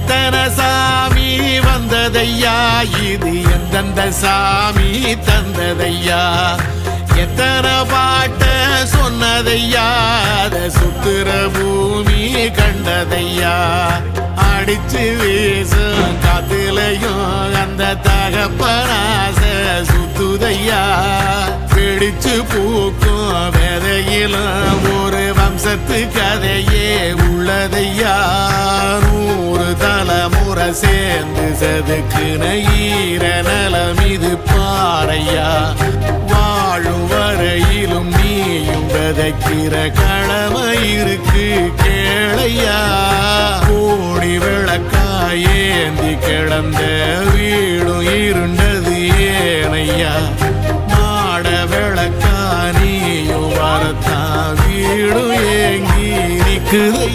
எத்தனை சாமி வந்ததையா, இது எந்தெந்த சாமி தந்ததையா, எத்தனை பாட்ட சொன்னதையா, அத சுத்துற பூமி கண்டதையா, அடிச்சு வீசும் காத்துலையும் அந்த தகப்பனாச சுத்துதையா, பிடிச்சு பூக்கும் விதையிலும் ஒரு வம்சத்து கதையே உள்ளதையா, 100 தலைமுறை சேர்ந்து செதுக்குன ஈர நலம் இது பாறையா, வாழும் வரையிலும் நீயும் விதைக்கிற கடமை இருக்கு கேளையா, கோடி விளக்காயேந்தி கிடந்த வீடும் இருண்டது ஏனையா, மாட விளக்கா நீயும் வரத்தான் வீடும் ஏங்கி நிக்குது